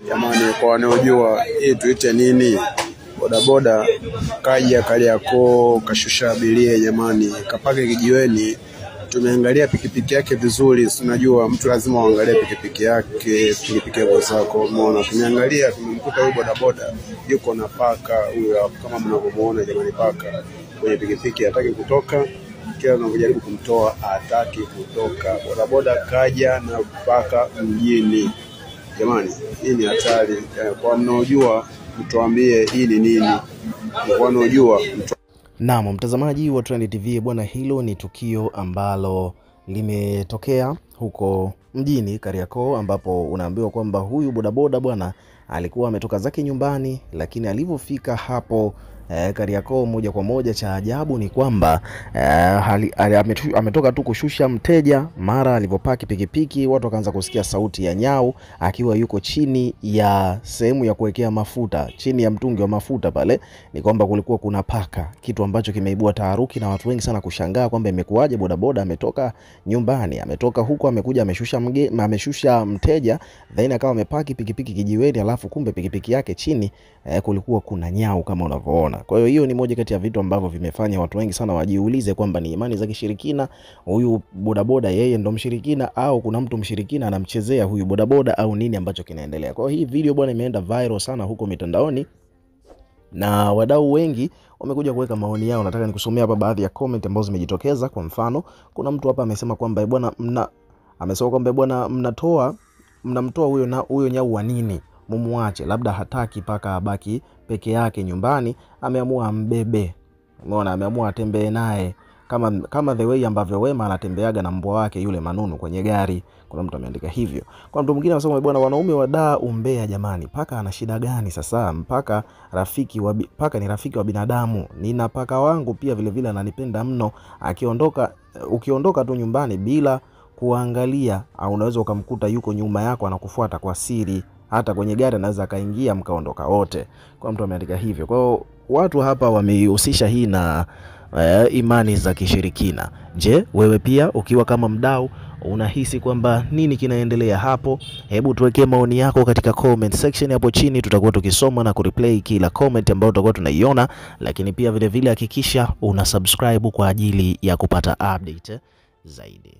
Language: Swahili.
Jamani, kwa wanaojua hii tuite nini, bodaboda kaja Kariakoo kashusha abiria jamani, kapake kijiweni. Tumeangalia pikipiki yake vizuri, unajua mtu lazima uangalie pikipiki yake, pikipiki yako zako. Umeona, tumeangalia tumemkuta huyu bodaboda yuko na paka huyo, kama mnavyomuona jamani, paka kwenye pikipiki hataki kutoka. Kila unapojaribu kumtoa hataki kutoka. Bodaboda kaja na paka mjini. Jamani, hii ni hatari. Kwa mnaojua mtuambie hii ni nini. Kwa mnaojua Naam, mtazamaji wa Trend TV bwana, hilo ni tukio ambalo limetokea huko mjini Kariakoo, ambapo unaambiwa kwamba huyu bodaboda bwana alikuwa ametoka zake nyumbani, lakini alivyofika hapo Kariakoo moja kwa moja, cha ajabu ni kwamba ametoka tu kushusha mteja. Mara alivyopaki pikipiki, watu wakaanza kusikia sauti ya nyau akiwa yuko chini ya sehemu ya kuwekea mafuta, chini ya mtungi wa mafuta pale. Ni kwamba kulikuwa kuna paka, kitu ambacho kimeibua taharuki na watu wengi sana kushangaa kwamba imekuwaje bodaboda ametoka nyumbani, ametoka huko, amekuja ameshusha mteja, then akawa amepaki pikipiki kijiweni, alafu kumbe pikipiki yake chini kulikuwa kuna nyau kama unavyoona. Kwa hiyo ni moja kati ya vitu ambavyo vimefanya watu wengi sana wajiulize kwamba ni imani za kishirikina, huyu bodaboda yeye ndo mshirikina, au kuna mtu mshirikina anamchezea huyu bodaboda, au nini ambacho kinaendelea. Kwa hiyo hii video bwana imeenda viral sana huko mitandaoni na wadau wengi wamekuja kuweka maoni yao. Nataka nikusomea hapa baadhi ya comment ambazo zimejitokeza. Kwa mfano, kuna mtu hapa amesema kwamba bwana mnamtoa huyo nyau wa nini? Mumuache, labda hataki paka abaki peke yake nyumbani, ameamua mbebe. Umeona, ameamua atembee naye kama the way ambavyo Wema anatembeaga na mbwa wake yule Manunu kwenye gari. Kuna mtu ameandika hivyo. Kwa mtu mwingine anasema bwana, wanaume wadaa umbea jamani, paka ana shida gani sasa? Paka ni rafiki wa binadamu. Nina paka wangu pia vile vile ananipenda mno. Ukiondoka tu nyumbani bila kuangalia, au unaweza ukamkuta yuko nyuma yako anakufuata kwa siri. Hata kwenye gari anaweza kaingia mkaondoka wote. Kwa mtu ameandika hivyo. Kwa watu hapa wamehusisha hii na imani za kishirikina. Je, wewe pia ukiwa kama mdau unahisi kwamba nini kinaendelea hapo? Hebu tuwekee maoni yako katika comment section hapo chini, tutakuwa tukisoma na kureplay kila comment ambayo tutakuwa tunaiona. Lakini pia vile vile hakikisha una subscribe kwa ajili ya kupata update zaidi.